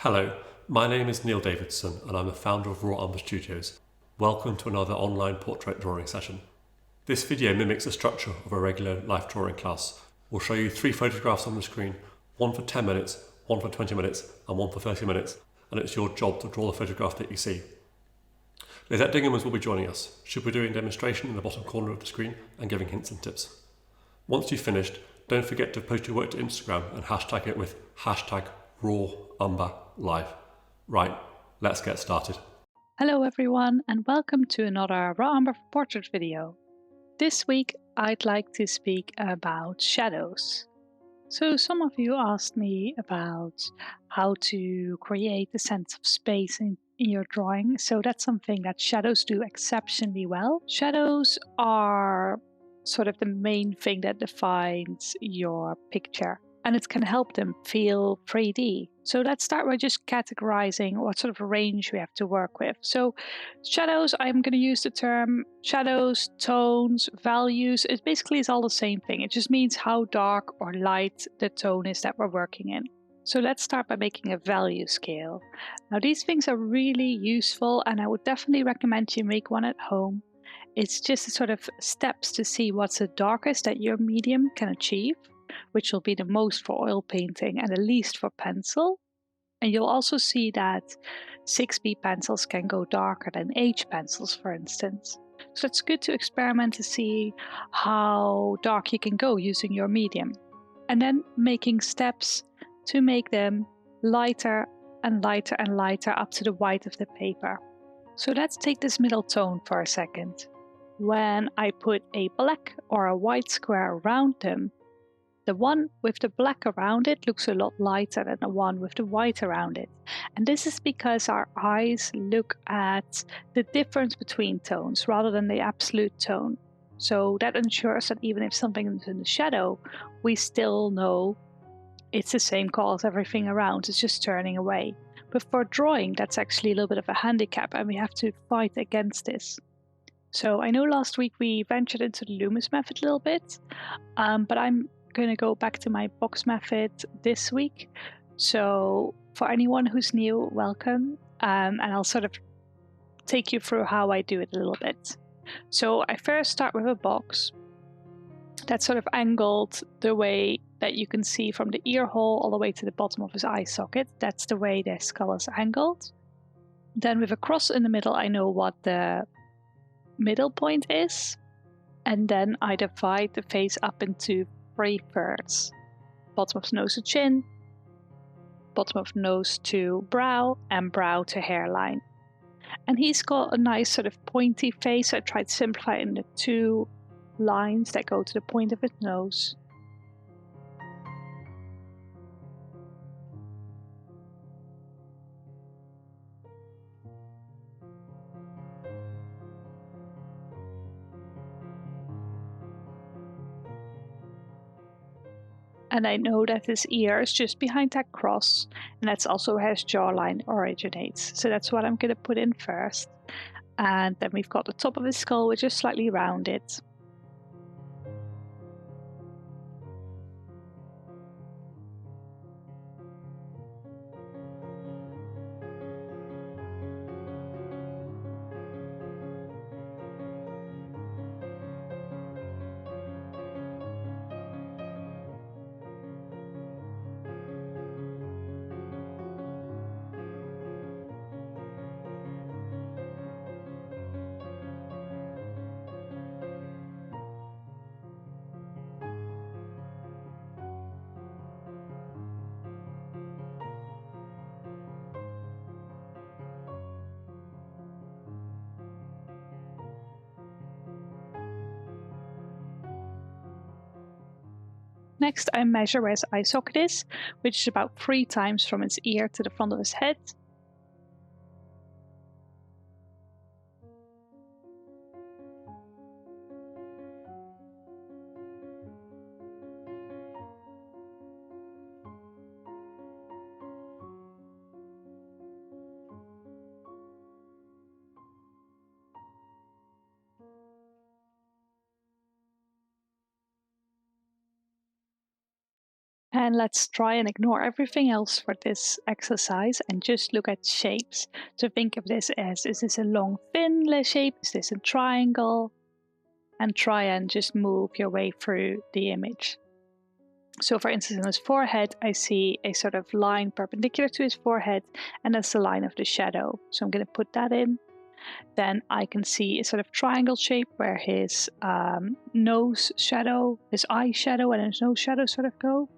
Hello, my name is Neil Davidson and I'm the founder of Raw Umber Studios. Welcome to another online portrait drawing session. This video mimics the structure of a regular life drawing class. We'll show you 3 photographs on the screen, one for 10 minutes, one for 20 minutes and one for 30 minutes, and it's your job to draw the photograph that you see. Lizet will be joining us. She'll be doing a demonstration in the bottom corner of the screen and giving hints and tips. Once you've finished, don't forget to post your work to Instagram and hashtag it with #RawUmberLive. Right, let's get started. Hello everyone and welcome to another Raw Umber portrait video. This week I'd like to speak about shadows. So some of you asked me about how to create a sense of space in your drawing. So that's something that shadows do exceptionally well. Shadows are sort of the main thing that defines your picture, and it can help them feel 3D. So let's start by just categorizing what sort of range we have to work with. So shadows, I'm going to use the term shadows, tones, values. It basically is all the same thing. It just means how dark or light the tone is that we're working in. So let's start by making a value scale. Now these things are really useful and I would definitely recommend you make one at home. It's just a sort of steps to see what's the darkest that your medium can achieve, which will be the most for oil painting and the least for pencil. And you'll also see that 6B pencils can go darker than H pencils, for instance. So it's good to experiment to see how dark you can go using your medium. And then making steps to make them lighter and lighter and lighter up to the white of the paper. So let's take this middle tone for a second. When I put a black or a white square around them, the one with the black around it looks a lot lighter than the one with the white around it. And this is because our eyes look at the difference between tones rather than the absolute tone. So that ensures that even if something is in the shadow, we still know it's the same color as everything around, it's just turning away. But for drawing, that's actually a little bit of a handicap and we have to fight against this. So I know last week we ventured into the Loomis method a little bit, but I'm going to go back to my box method this week. So for anyone who's new, welcome, and I'll sort of take you through how I do it a little bit. So I first start with a box that's sort of angled the way that you can see from the ear hole all the way to the bottom of his eye socket. That's the way the skull is angled. Then with a cross in the middle, I know what the middle point is, and then I divide the face up into 3/3. Bottom of nose to chin, bottom of nose to brow, and brow to hairline. And he's got a nice sort of pointy face, so I tried to simplify it into 2 lines that go to the point of his nose. And I know that his ear is just behind that cross, and that's also where his jawline originates. So that's what I'm going to put in first. And then we've got the top of his skull, which is slightly rounded. Next, I measure where his eye socket is, which is about 3 times from his ear to the front of his head. And let's try and ignore everything else for this exercise and just look at shapes. So think of this as, is this a long thin shape? Is this a triangle? And try and just move your way through the image. So for instance, in his forehead, I see a sort of line perpendicular to his forehead, and that's the line of the shadow. So I'm going to put that in. Then I can see a sort of triangle shape where his nose shadow, his eye shadow, and his nose shadow sort of go.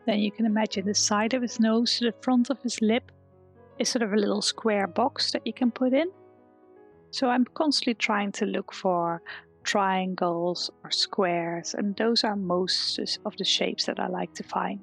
Then you can imagine the side of his nose to the front of his lip is sort of a little square box that you can put in. So I'm constantly trying to look for triangles or squares, and those are most of the shapes that I like to find.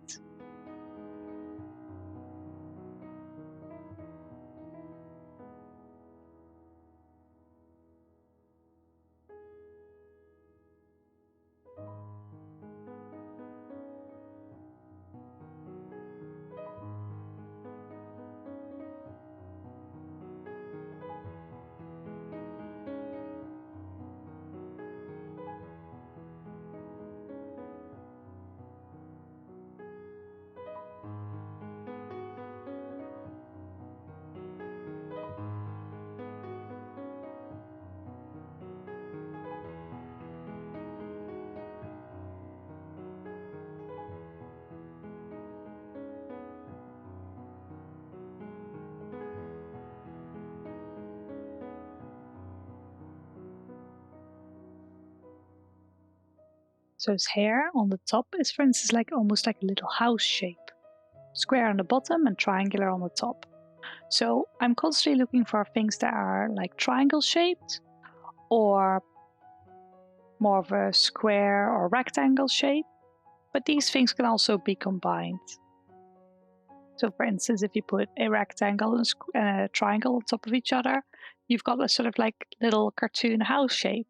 So his hair on the top is, for instance, like almost like a little house shape. Square on the bottom and triangular on the top. So I'm constantly looking for things that are like triangle shaped or more of a square or rectangle shape, but these things can also be combined. So for instance, if you put a rectangle and a triangle on top of each other, you've got a sort of like little cartoon house shape.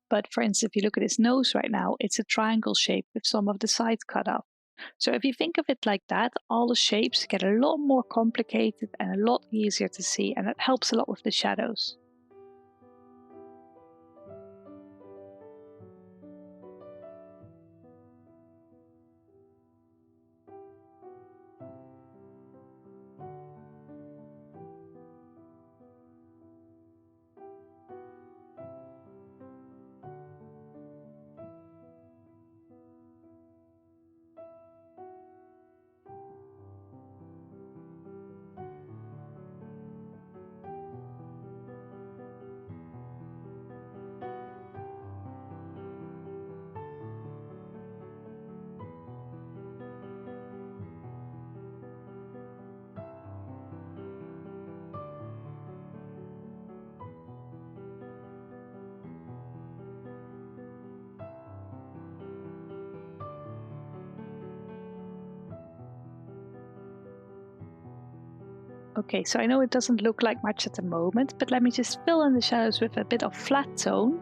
But for instance, if you look at his nose right now, it's a triangle shape with some of the sides cut off. So if you think of it like that, all the shapes get a lot more complicated and a lot easier to see, and it helps a lot with the shadows. Okay, so I know it doesn't look like much at the moment, but let me just fill in the shadows with a bit of flat tone.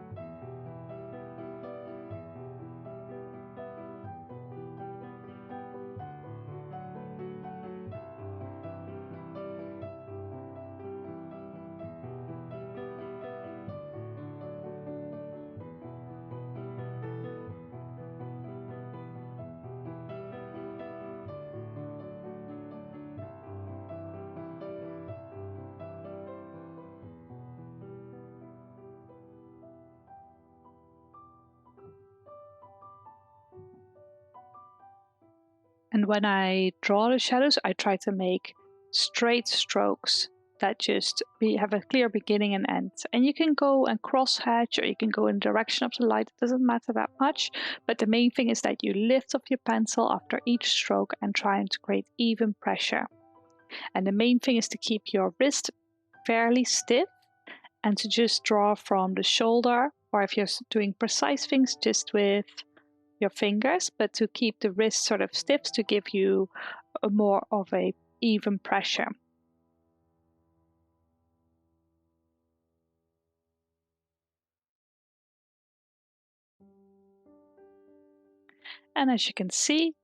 And when I draw the shadows, I try to make straight strokes that just have a clear beginning and end. And you can go and cross hatch, or you can go in the direction of the light. It doesn't matter that much. But the main thing is that you lift up your pencil after each stroke and try to create even pressure. And the main thing is to keep your wrist fairly stiff and to just draw from the shoulder, or if you're doing precise things, just with your fingers, but to keep the wrist sort of stiff to give you a more of a even pressure. And as you can see,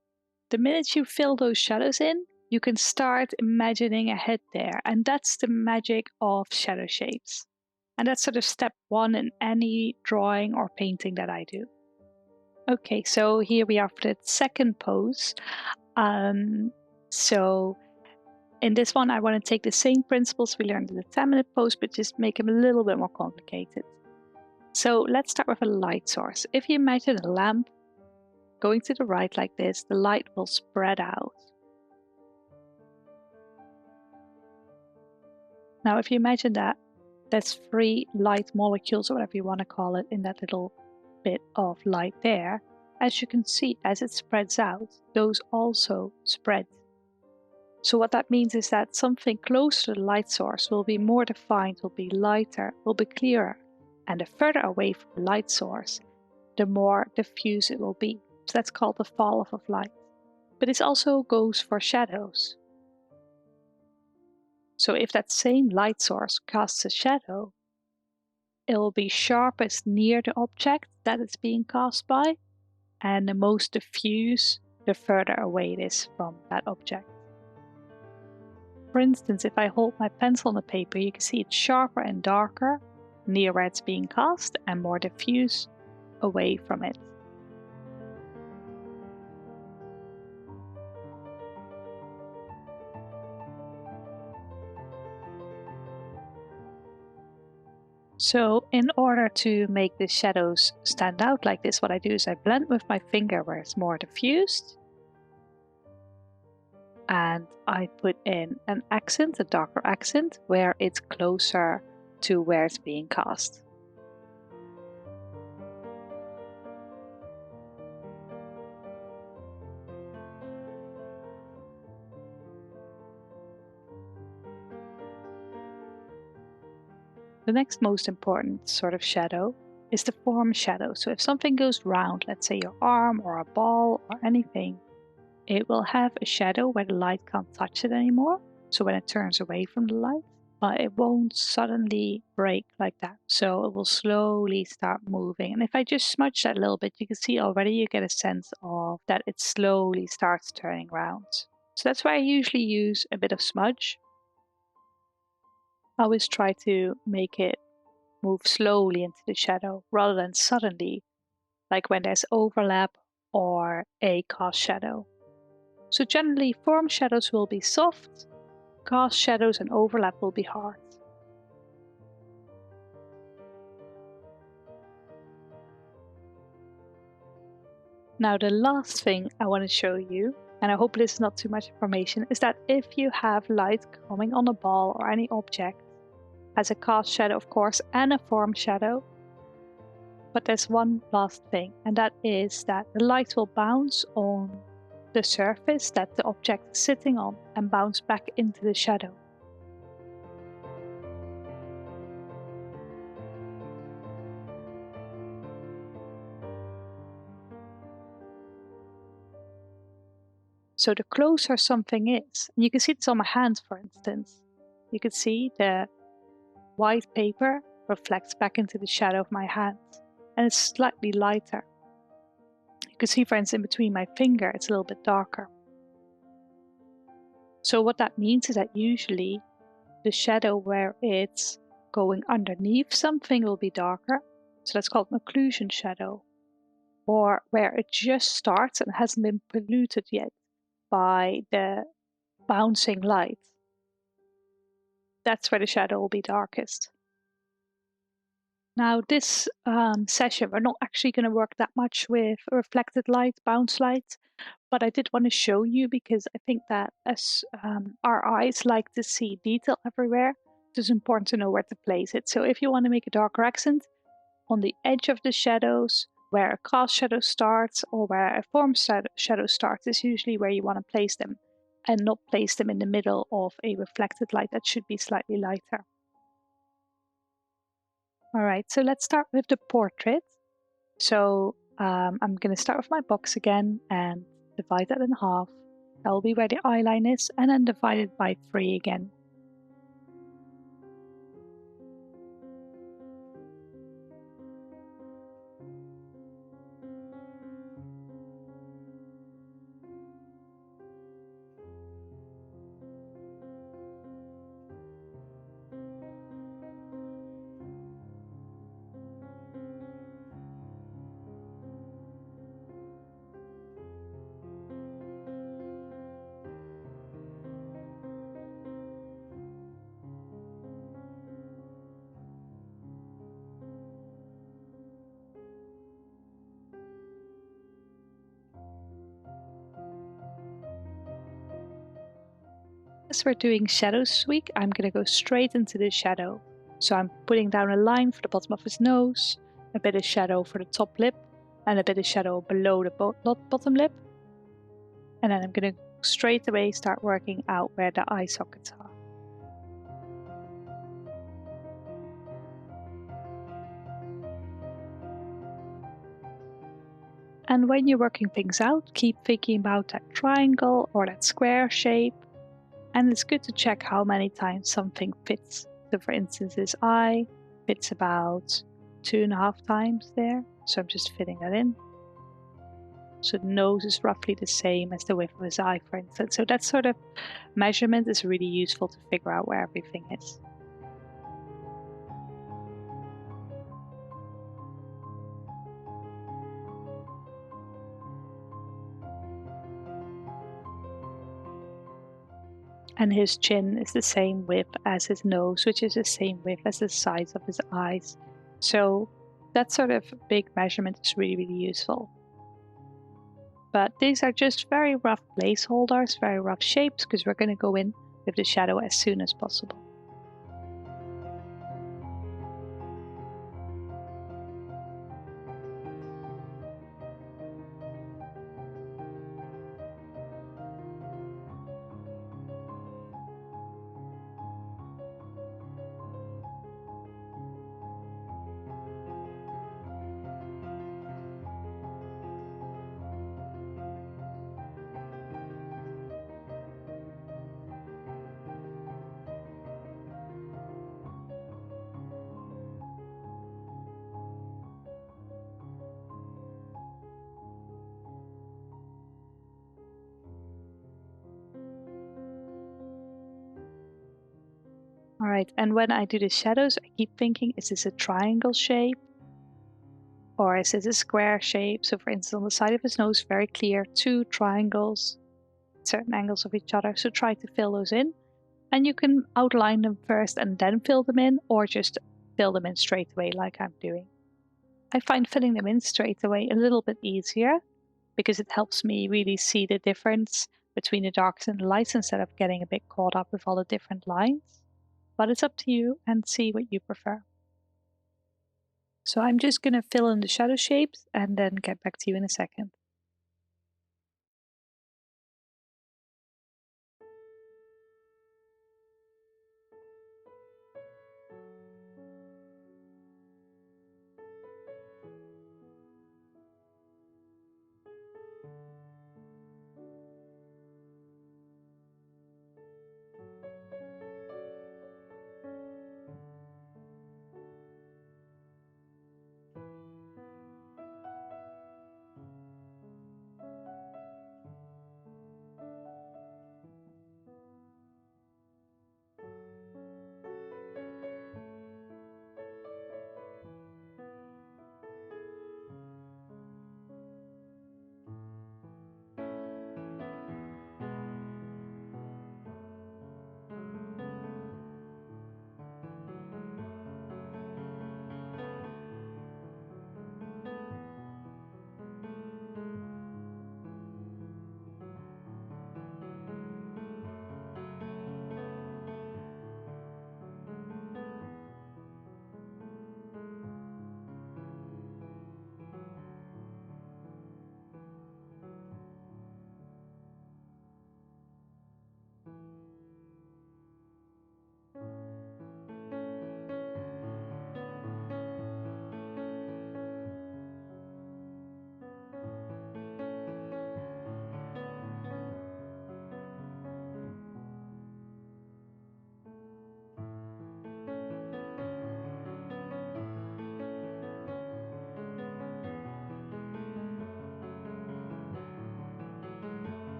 the minute you fill those shadows in, you can start imagining a head there, and that's the magic of shadow shapes. And that's sort of step one in any drawing or painting that I do. Okay, so here we are for the second pose. So in this one, I want to take the same principles we learned in the 10-minute pose, but just make them a little bit more complicated. So let's start with a light source. If you imagine a lamp going to the right like this, the light will spread out. Now, if you imagine that, there's 3 light molecules, or whatever you want to call it, in that little bit of light there. As you can see, as it spreads out, those also spread. So what that means is that something close to the light source will be more defined, will be lighter, will be clearer. And the further away from the light source, the more diffuse it will be. So that's called the fall off of light. But this also goes for shadows. So if that same light source casts a shadow, it will be sharpest near the object that it's being cast by, and the most diffuse the further away it is from that object. For instance, if I hold my pencil on the paper, you can see it's sharper and darker near where it's being cast and more diffuse away from it. So in order to make the shadows stand out like this, what I do is I blend with my finger where it's more diffused. And I put in an accent, a darker accent, where it's closer to where it's being cast. The next most important sort of shadow is the form shadow. So if something goes round, let's say your arm or a ball or anything, it will have a shadow where the light can't touch it anymore. So when it turns away from the light, but it won't suddenly break like that. So it will slowly start moving. And if I just smudge that a little bit, you can see already you get a sense of that it slowly starts turning around. So that's why I usually use a bit of smudge. I always try to make it move slowly into the shadow rather than suddenly, like when there's overlap or a cast shadow. So generally, form shadows will be soft, cast shadows and overlap will be hard. Now the last thing I want to show you, and I hope this is not too much information, is that if you have light coming on a ball or any object, has a cast shadow of course and a form shadow, but there's one last thing, and that is that the light will bounce on the surface that the object is sitting on and bounce back into the shadow. So the closer something is, and you can see this on my hands for instance, you can see the white paper reflects back into the shadow of my hand and it's slightly lighter. You can see for instance in between my finger it's a little bit darker. So what that means is that usually the shadow where it's going underneath something will be darker, so that's called an occlusion shadow, or where it just starts and hasn't been polluted yet by the bouncing light. That's where the shadow will be darkest. Now this session we're not actually going to work that much with reflected light, bounce light, but I did want to show you because I think that as our eyes like to see detail everywhere, it's important to know where to place it. So if you want to make a darker accent, on the edge of the shadows, where a cast shadow starts or where a form shadow starts is usually where you want to place them, and not place them in the middle of a reflected light that should be slightly lighter. Alright, so let's start with the portrait. So I'm going to start with my box again and divide that in half. That will be where the eye line is, and then divide it by 3 again. As we're doing shadows this week, I'm going to go straight into the shadow. So I'm putting down a line for the bottom of his nose, a bit of shadow for the top lip, and a bit of shadow below the bottom lip. And then I'm going to straight away start working out where the eye sockets are. And when you're working things out, keep thinking about that triangle or that square shape. And it's good to check how many times something fits. So for instance, this eye fits about 2.5 times there. So I'm just fitting that in. So the nose is roughly the same as the width of his eye, for instance. So that sort of measurement is really useful to figure out where everything is. And his chin is the same width as his nose, which is the same width as the size of his eyes. So that sort of big measurement is really, really useful. But these are just very rough placeholders, very rough shapes, because we're going to go in with the shadow as soon as possible. Alright, and when I do the shadows, I keep thinking, is this a triangle shape? Or is this a square shape? So for instance, on the side of his nose, very clear, 2 triangles, certain angles of each other. So try to fill those in. And you can outline them first and then fill them in, or just fill them in straight away like I'm doing. I find filling them in straight away a little bit easier because it helps me really see the difference between the darks and the lights instead of getting a bit caught up with all the different lines. But it's up to you and see what you prefer. So I'm just going to fill in the shadow shapes and then get back to you in a second.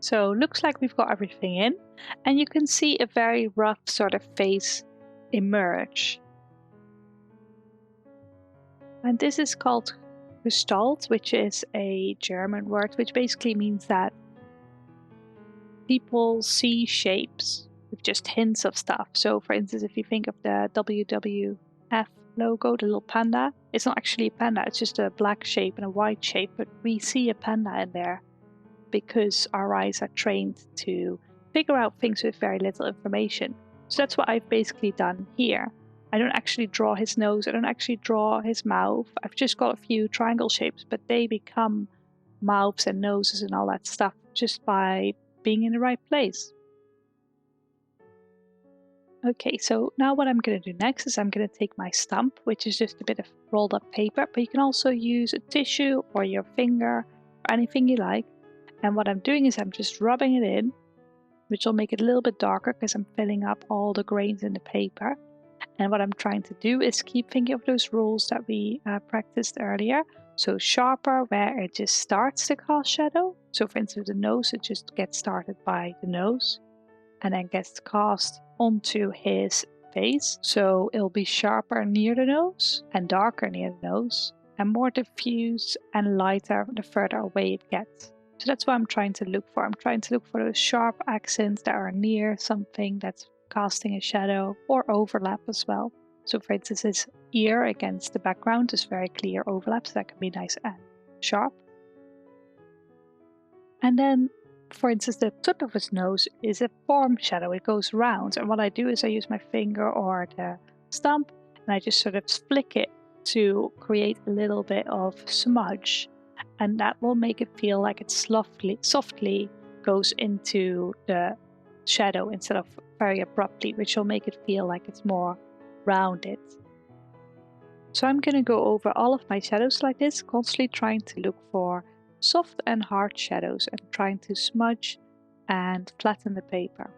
So looks like we've got everything in, and you can see a very rough sort of face emerge. And this is called Gestalt, which is a German word, which basically means that people see shapes with just hints of stuff. So for instance, if you think of the WWF logo, the little panda, it's not actually a panda, it's just a black shape and a white shape, but we see a panda in there because our eyes are trained to figure out things with very little information. So that's what I've basically done here. I don't actually draw his nose, I don't actually draw his mouth. I've just got a few triangle shapes, but they become mouths and noses and all that stuff just by being in the right place. Okay, so now what I'm going to do next is I'm going to take my stump, which is just a bit of rolled up paper, but you can also use a tissue or your finger or anything you like. And what I'm doing is I'm just rubbing it in, which will make it a little bit darker because I'm filling up all the grains in the paper. And what I'm trying to do is keep thinking of those rules that we practiced earlier. So sharper where it just starts to cast shadow. So for instance, the nose, it just gets started by the nose and then gets cast onto his face. So it'll be sharper near the nose and darker near the nose and more diffuse and lighter the further away it gets. So that's what I'm trying to look for. I'm trying to look for those sharp accents that are near something that's casting a shadow or overlap as well. So for instance, his ear against the background is very clear overlap, so that can be nice and sharp. And then, for instance, the tip of his nose is a form shadow. It goes round, and what I do is I use my finger or the stump and I just sort of flick it to create a little bit of smudge, and that will make it feel like it softly goes into the shadow instead of very abruptly, which will make it feel like it's more rounded. So I'm going to go over all of my shadows like this, constantly trying to look for soft and hard shadows and trying to smudge and flatten the paper.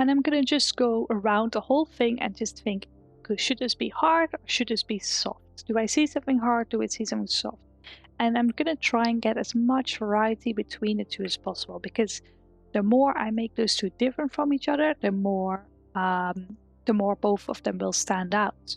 And I'm going to just go around the whole thing and just think, should this be hard or should this be soft? Do I see something hard? Do I see something soft? And I'm going to try and get as much variety between the two as possible, because the more I make those two different from each other, the more both of them will stand out.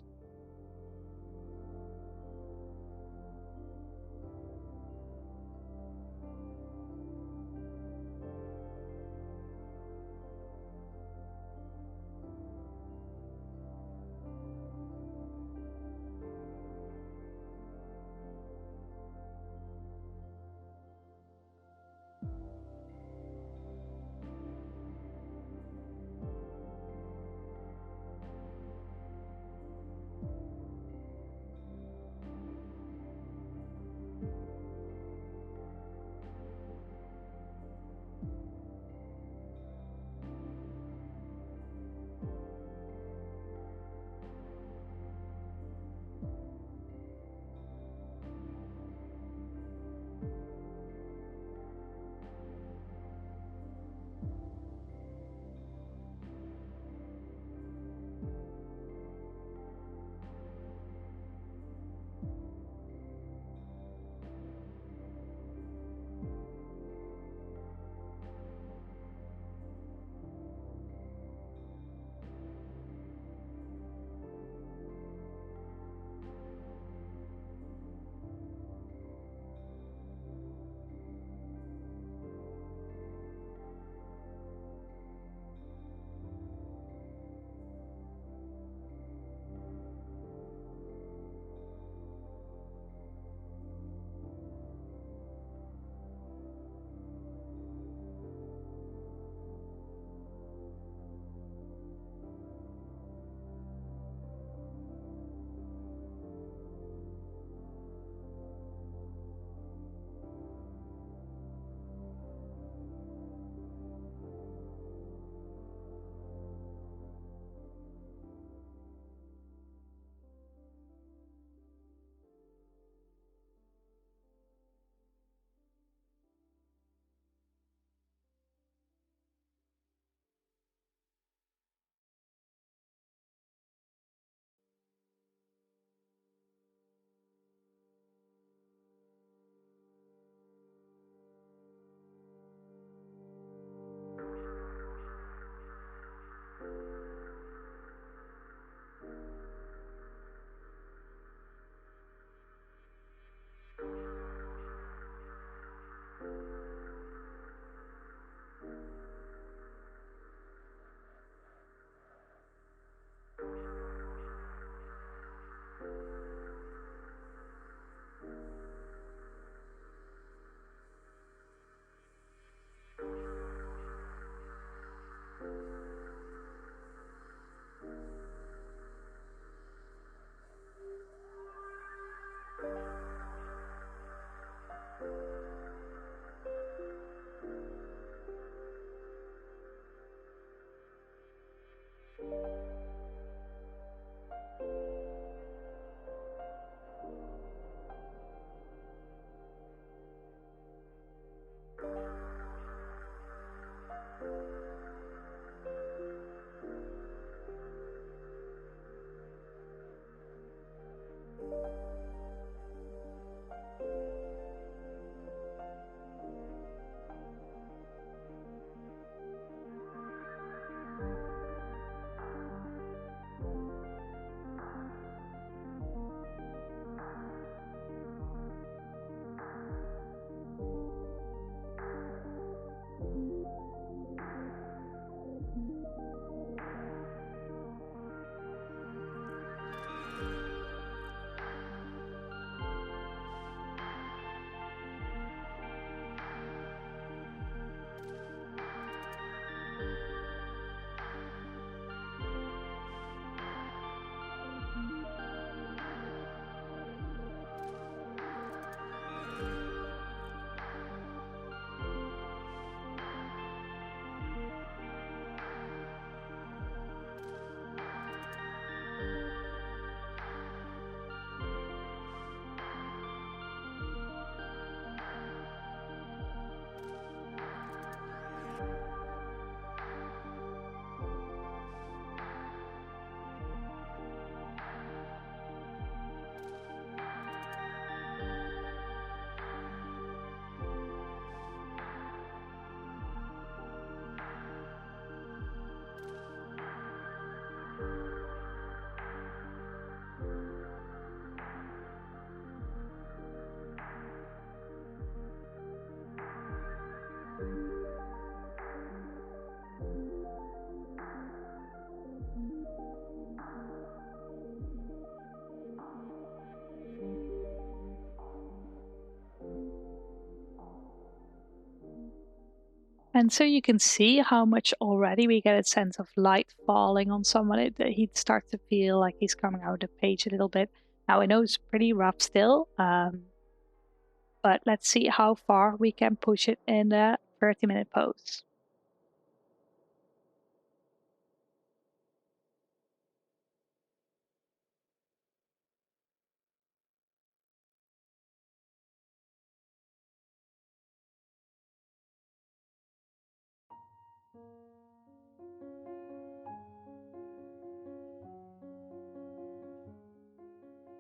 And so you can see how much already we get a sense of light falling on someone. He'd start to feel like he's coming out of the page a little bit. Now I know it's pretty rough still, but let's see how far we can push it in the 30-minute pose.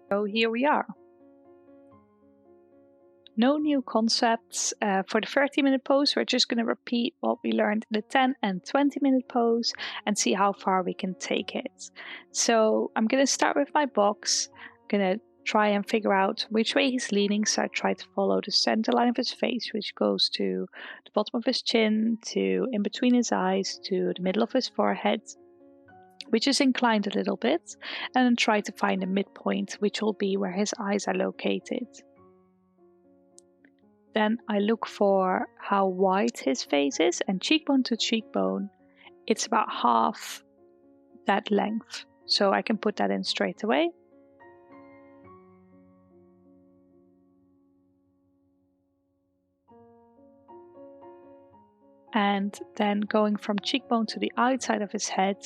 So here we are. No new concepts. For the 30-minute pose, we're just going to repeat what we learned in the 10 and 20-minute pose and see how far we can take it. So I'm going to start with my box. I'm going to try and figure out which way he's leaning. So I try to follow the center line of his face, which goes to the bottom of his chin, to in between his eyes, to the middle of his forehead, which is inclined a little bit, and then try to find a midpoint, which will be where his eyes are located. Then I look for how wide his face is, and cheekbone to cheekbone, it's about half that length. So I can put that in straight away. And then going from cheekbone to the outside of his head,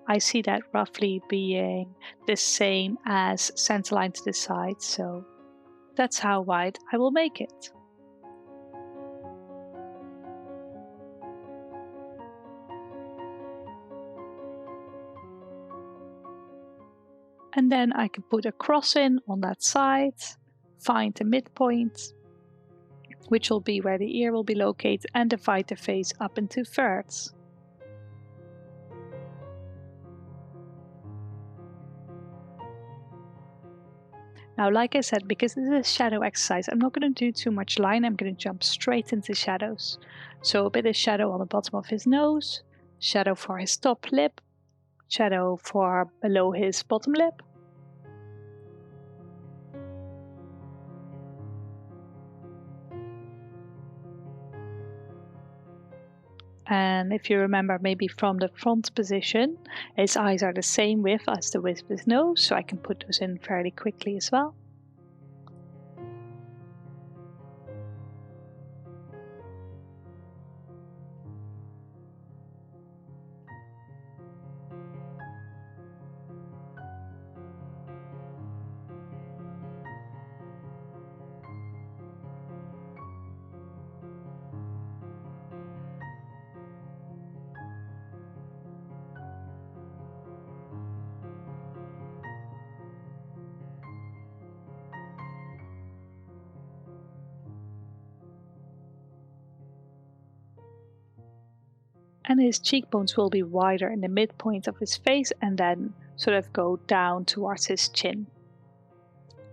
I see that roughly being the same as centerline to the side. So that's how wide I will make it. And then I can put a cross in on that side, find the midpoint, which will be where the ear will be located, and divide the face up into thirds. Now, like I said, because this is a shadow exercise, I'm not going to do too much line. I'm going to jump straight into shadows. So a bit of shadow on the bottom of his nose, shadow for his top lip, shadow for below his bottom lip. And if you remember, maybe from the front position, his eyes are the same width as the width of his nose, so I can put those in fairly quickly as well. And his cheekbones will be wider in the midpoint of his face and then sort of go down towards his chin.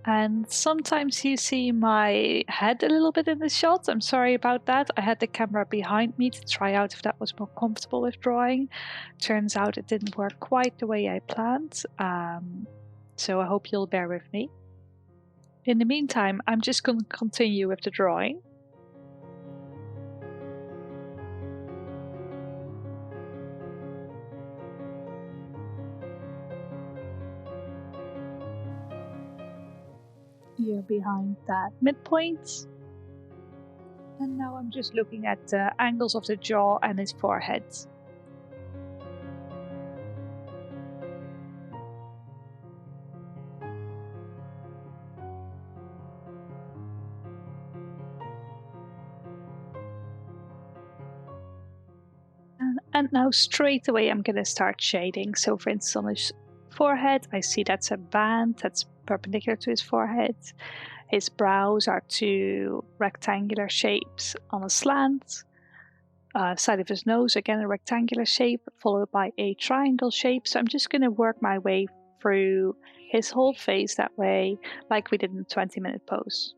And sometimes you see my head a little bit in the shot. I'm sorry about that. I had the camera behind me to try out if that was more comfortable with drawing. Turns out it didn't work quite the way I planned. So I hope you'll bear with me. In the meantime, I'm just going to continue with the drawing. Here behind that midpoint. And now I'm just looking at the angles of the jaw and his forehead. And now straight away I'm going to start shading. So for instance on his forehead, I see that's a band that's perpendicular to his forehead. His brows are two rectangular shapes on a slant. Side of his nose, again a rectangular shape, followed by a triangle shape. So I'm just going to work my way through his whole face that way, like we did in the 20-minute pose.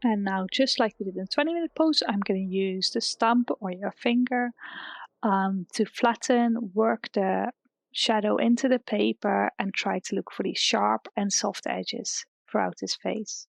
And now, just like we did in 20-minute pose, I'm going to use the stump or your finger to flatten, work the shadow into the paper and try to look for these sharp and soft edges throughout his face.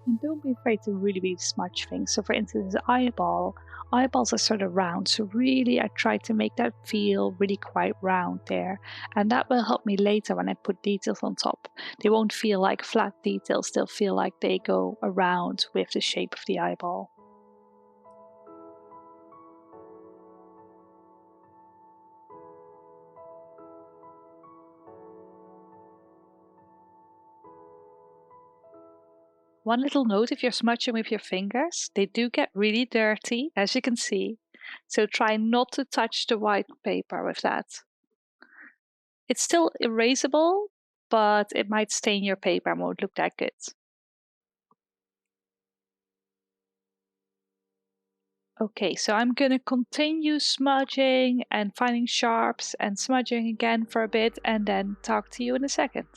And don't be afraid to really smudge things. So for instance, eyeballs are sort of round. So really I try to make that feel really quite round there. And that will help me later when I put details on top. They won't feel like flat details. They'll feel like they go around with the shape of the eyeball. One little note, if you're smudging with your fingers, they do get really dirty, as you can see. So try not to touch the white paper with that. It's still erasable, but it might stain your paper and won't look that good. Okay, so I'm gonna continue smudging and finding sharps and smudging again for a bit and then talk to you in a second.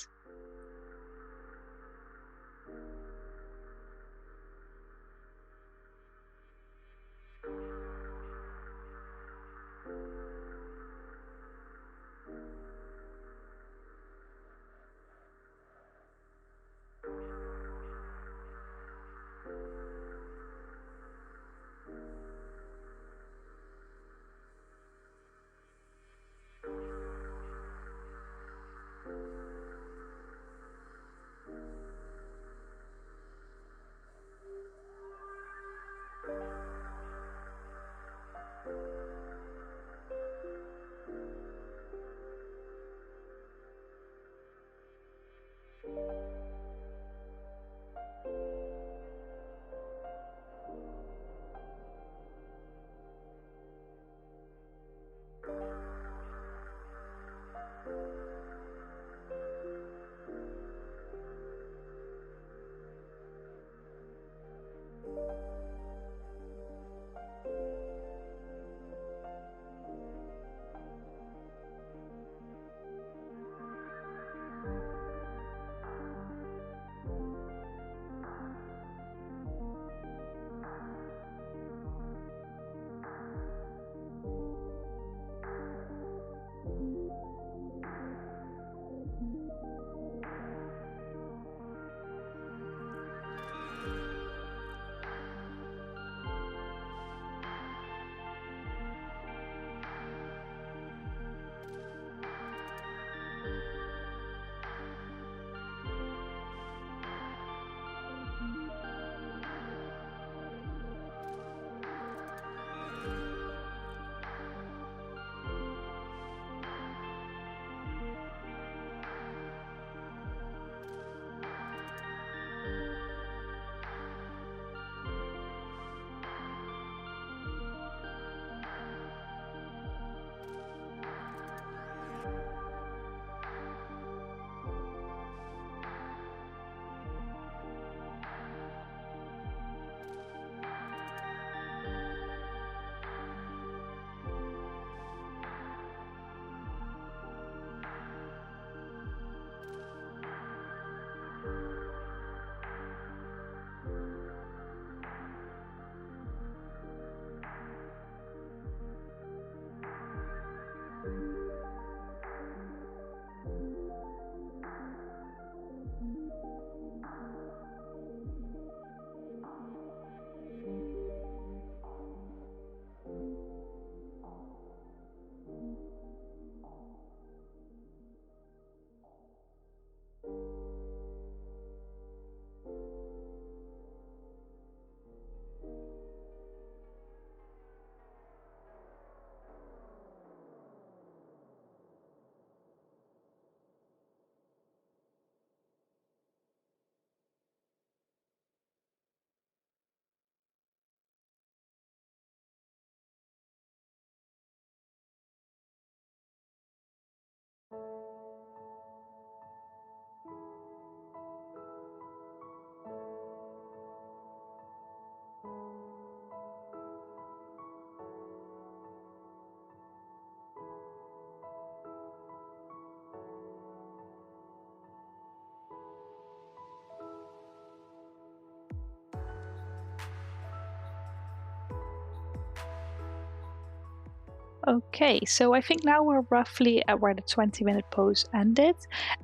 Okay, so I think now we're roughly at where the 20-minute pose ended,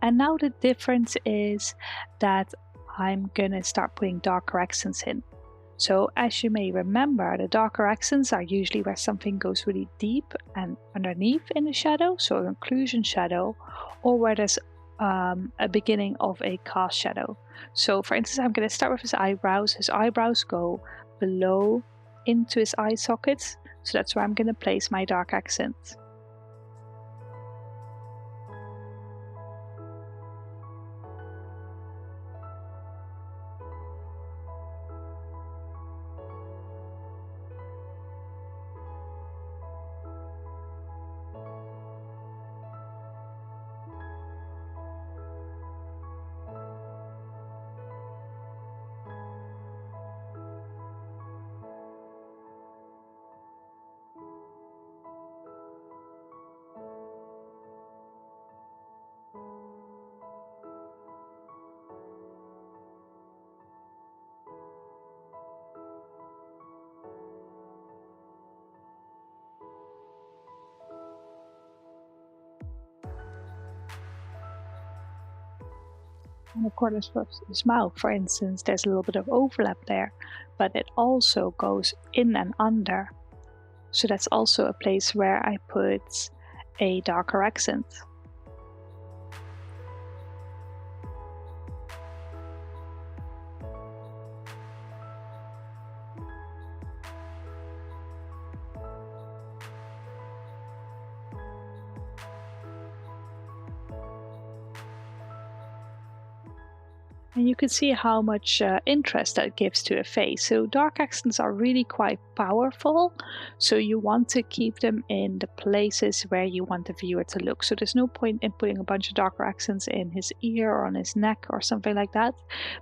and now the difference is that I'm gonna start putting darker accents in. So as you may remember, the darker accents are usually where something goes really deep and underneath in the shadow, so an inclusion shadow, or where there's a beginning of a cast shadow. So for instance, I'm going to start with his eyebrows. His eyebrows go below into his eye sockets, so that's where I'm going to place my dark accent. And of course, with his mouth, for instance, there's a little bit of overlap there, but it also goes in and under. So that's also a place where I put a darker accent. And you can see how much interest that gives to a face. So dark accents are really quite powerful. So you want to keep them in the places where you want the viewer to look. So there's no point in putting a bunch of darker accents in his ear or on his neck or something like that,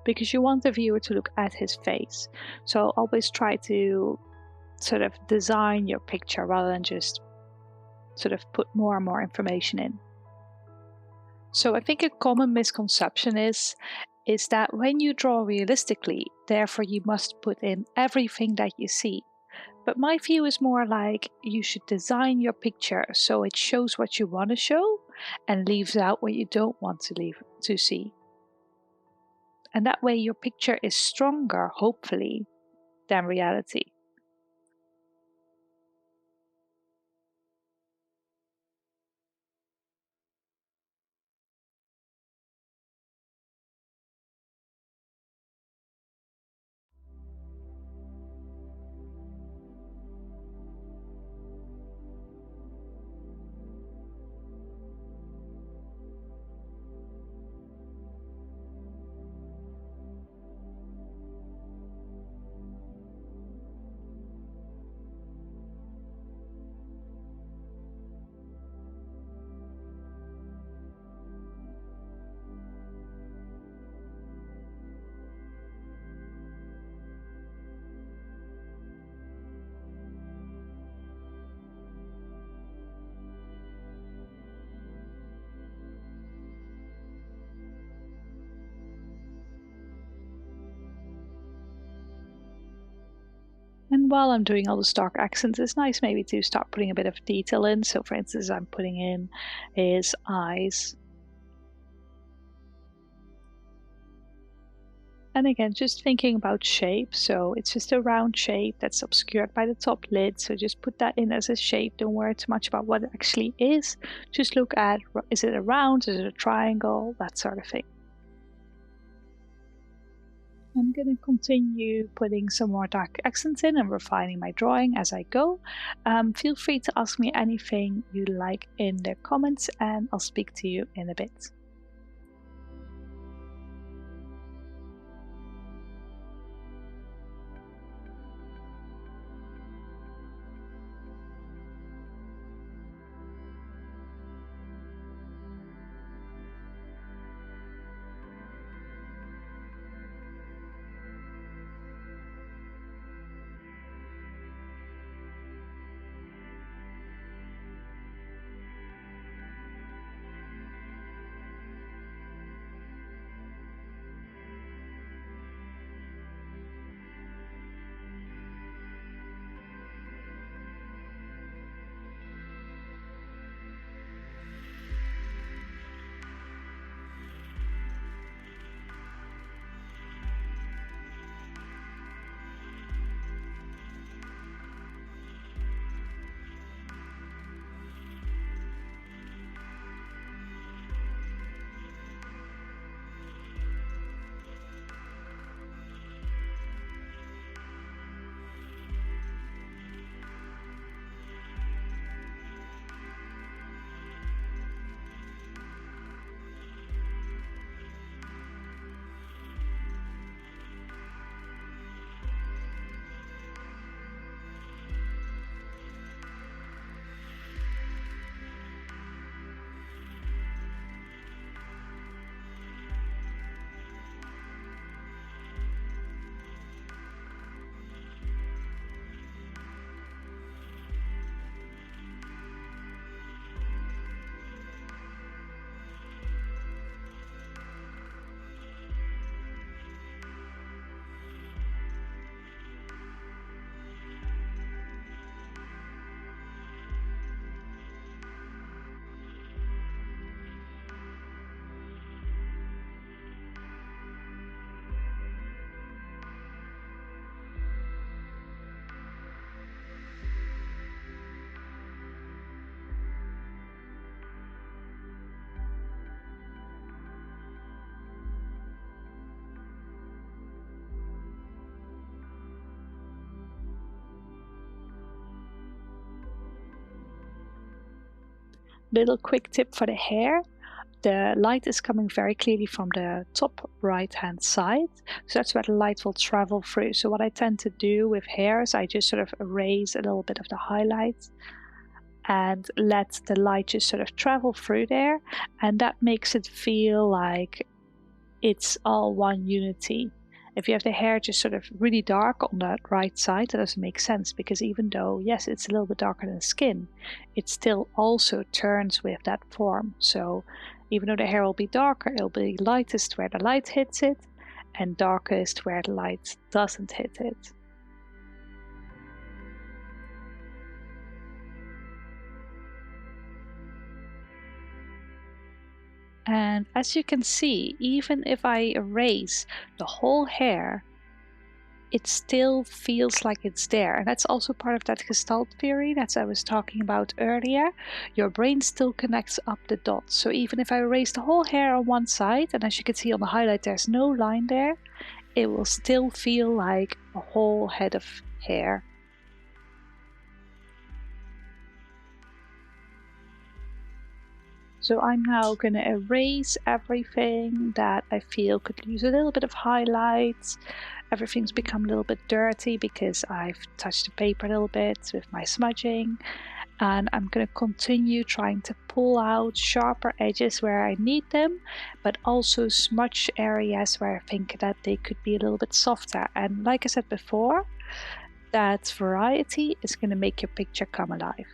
because you want the viewer to look at his face. So always try to sort of design your picture rather than just sort of put more and more information in. So I think a common misconception is that when you draw realistically, therefore you must put in everything that you see. But my view is more like you should design your picture so it shows what you want to show and leaves out what you don't want to see. And that way your picture is stronger, hopefully, than reality. And while I'm doing all the dark accents, it's nice maybe to start putting a bit of detail in. So for instance, I'm putting in his eyes. And again, just thinking about shape. So it's just a round shape that's obscured by the top lid. So just put that in as a shape. Don't worry too much about what it actually is. Just look at, is it a round? Is it a triangle? That sort of thing. I'm going to continue putting some more dark accents in and refining my drawing as I go. Feel free to ask me anything you like in the comments, and I'll speak to you in a bit. Little quick tip for the hair. The light is coming very clearly from the top right hand side, so that's where the light will travel through. So what I tend to do with hair is I just sort of erase a little bit of the highlight and let the light just sort of travel through there, and that makes it feel like it's all one unity. If you have the hair just sort of really dark on the right side, that doesn't make sense, because even though, yes, it's a little bit darker than the skin, it still also turns with that form. So even though the hair will be darker, it'll be lightest where the light hits it and darkest where the light doesn't hit it. And as you can see, even if I erase the whole hair, it still feels like it's there. And that's also part of that Gestalt theory that I was talking about earlier. Your brain still connects up the dots. So even if I erase the whole hair on one side, and as you can see on the highlight there's no line there, it will still feel like a whole head of hair. So I'm now going to erase everything that I feel could use a little bit of highlights. Everything's become a little bit dirty because I've touched the paper a little bit with my smudging. And I'm going to continue trying to pull out sharper edges where I need them, but also smudge areas where I think that they could be a little bit softer. And like I said before, that variety is going to make your picture come alive.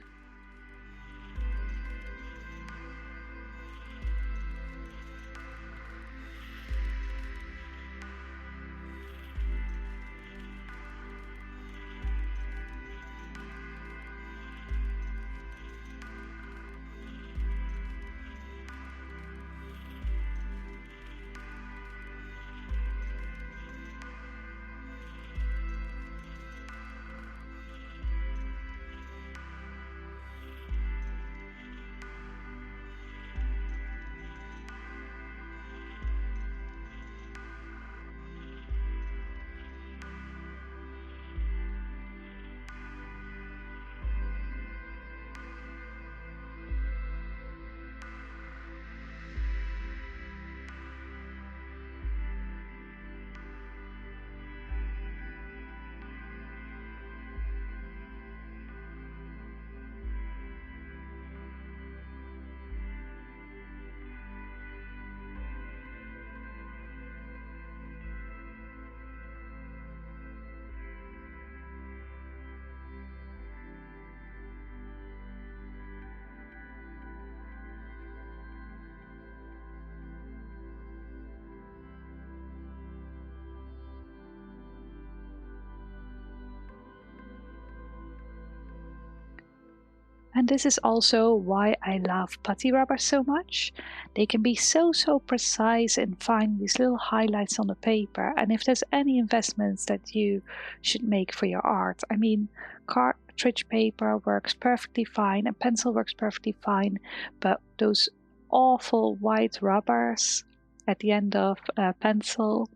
And this is also why I love putty rubbers so much. They can be so precise in finding these little highlights on the paper. And if there's any investments that you should make for your art, I mean, cartridge paper works perfectly fine and pencil works perfectly fine, but those awful white rubbers at the end of a pencil,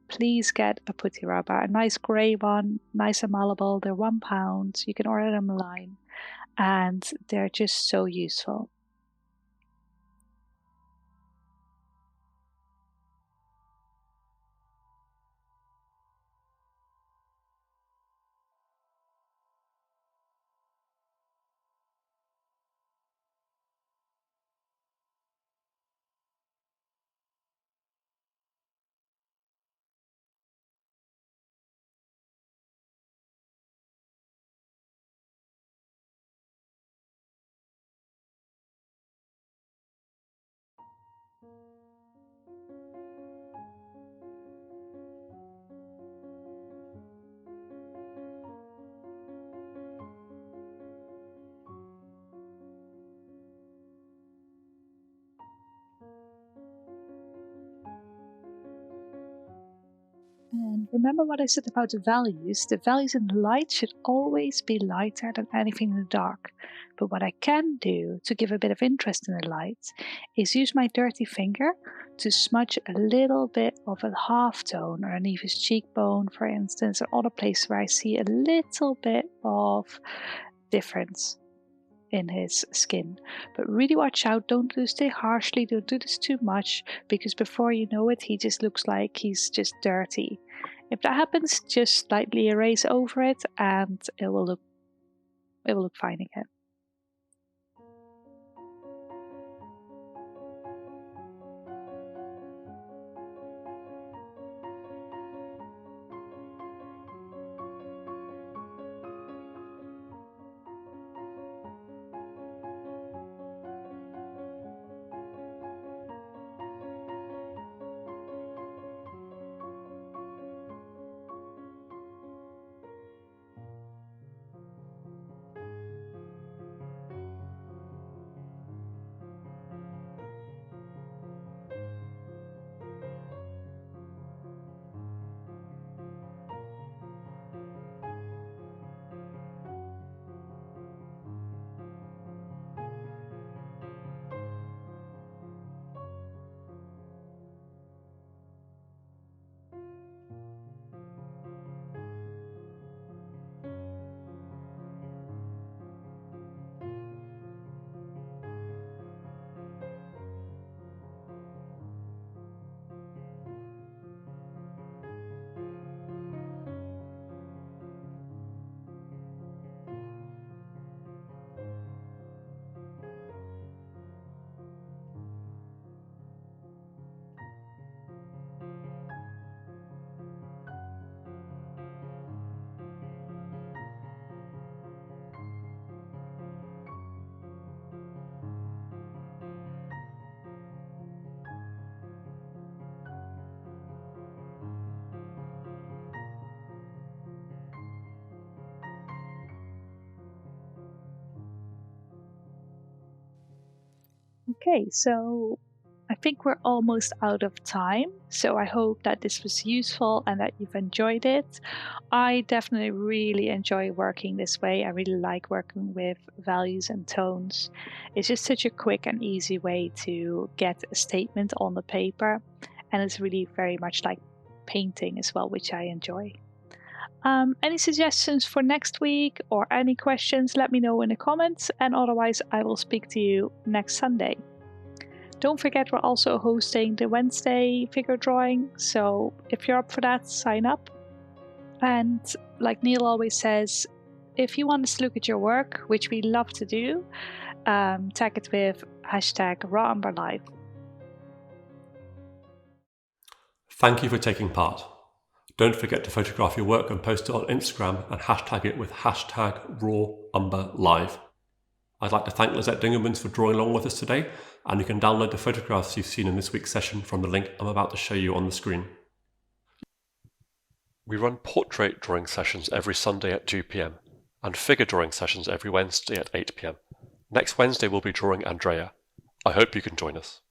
please get a putty rubber, a nice grey one, nice and malleable. They're £1. You can order them online. And they're just so useful. And remember what I said about the values? The values in the light should always be lighter than anything in the dark. But what I can do to give a bit of interest in the light is use my dirty finger to smudge a little bit of a half tone underneath his cheekbone, for instance, or other places where I see a little bit of difference in his skin. But really watch out, don't do this too harshly, don't do this too much, because before you know it, he just looks like he's just dirty. If that happens, just slightly erase over it and it will look fine again. Okay, so I think we're almost out of time, so I hope that this was useful and that you've enjoyed it. I definitely really enjoy working this way. I really like working with values and tones. It's just such a quick and easy way to get a statement on the paper, and it's really very much like painting as well, which I enjoy. Any suggestions for next week or any questions, let me know in the comments, and otherwise I will speak to you next Sunday. Don't forget, we're also hosting the Wednesday figure drawing, so if you're up for that, sign up. And like Neil always says, if you want us to look at your work, which we love to do, tag it with #RawUmberLive. Thank you for taking part. Don't forget to photograph your work and post it on Instagram and hashtag it with #RawUmberLive. I'd like to thank Lizet Dingemans for drawing along with us today, and you can download the photographs you've seen in this week's session from the link I'm about to show you on the screen. We run portrait drawing sessions every Sunday at 2 p.m. and figure drawing sessions every Wednesday at 8 PM. Next Wednesday we'll be drawing Andrea. I hope you can join us.